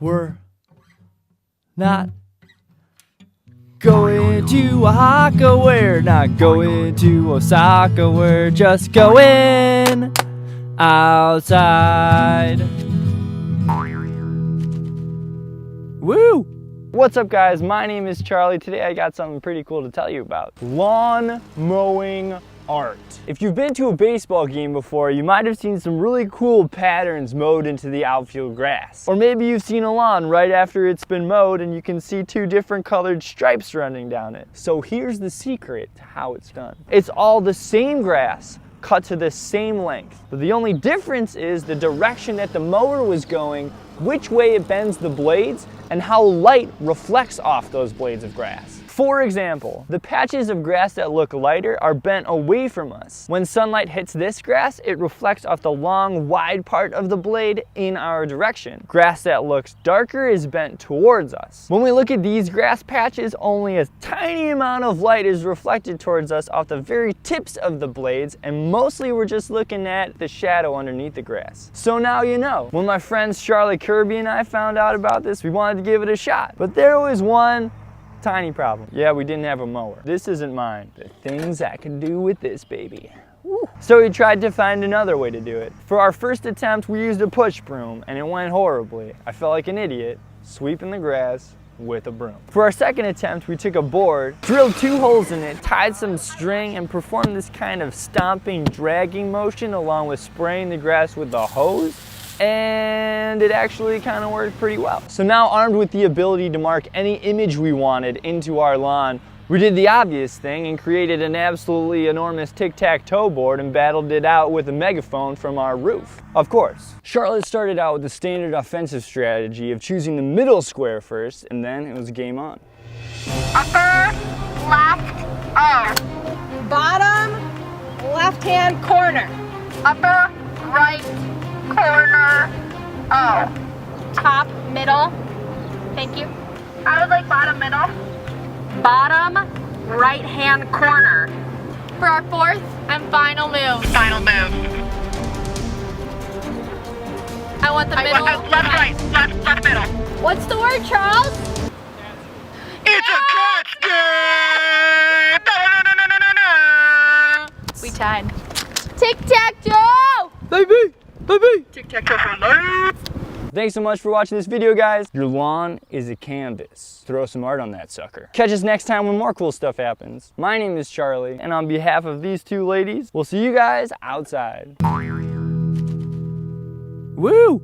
We're not going to Oaxaca, we're not going to Osaka, we're just going outside. Woo! What's up guys, my name is Charlie. Today I got something pretty cool to tell you about. Lawn mowing art. If you've been to a baseball game before, you might have seen some really cool patterns mowed into the outfield grass. Or maybe you've seen a lawn right after it's been mowed and you can see two different colored stripes running down it. So here's the secret to how it's done. It's all the same grass, cut to the same length. But the only difference is the direction that the mower was going, which way it bends the blades, and how light reflects off those blades of grass. For example, the patches of grass that look lighter are bent away from us. When sunlight hits this grass, it reflects off the long, wide part of the blade in our direction. Grass that looks darker is bent towards us. When we look at these grass patches, only a tiny amount of light is reflected towards us off the very tips of the blades, and mostly we're just looking at the shadow underneath the grass. So now you know. When my friends Charlie Kirby and I found out about this, we wanted to give it a shot. But there was one tiny problem. Yeah, we didn't have a mower. This isn't mine. The things I can do with this baby. Woo. So we tried to find another way to do it. For our first attempt, we used a push broom and it went horribly. I felt like an idiot sweeping the grass with a broom. For our second attempt, we took a board, drilled 2 holes in it, tied some string, and performed this kind of stomping, dragging motion along with spraying the grass with a hose. And it actually kind of worked pretty well. So now, armed with the ability to mark any image we wanted into our lawn, we did the obvious thing and created an absolutely enormous tic-tac-toe board and battled it out with a megaphone from our roof. Of course. Charlotte started out with the standard offensive strategy of choosing the middle square first, and then it was game on. Upper left O. Bottom left-hand corner. Upper right corner O. Top middle. Thank you. I would like bottom middle. Bottom right-hand corner. For our fourth and final move. Final move. I want the middle. Left, right. Left, middle. What's the word, Charles? It's a catch game! No. We tied. Tic-tac-toe! Baby! Baby! Tic-tac-toe for life! Thanks so much for watching this video, guys. Your lawn is a canvas. Throw some art on that sucker. Catch us next time when more cool stuff happens. My name is Charlie, and on behalf of these 2 ladies, we'll see you guys outside. Woo!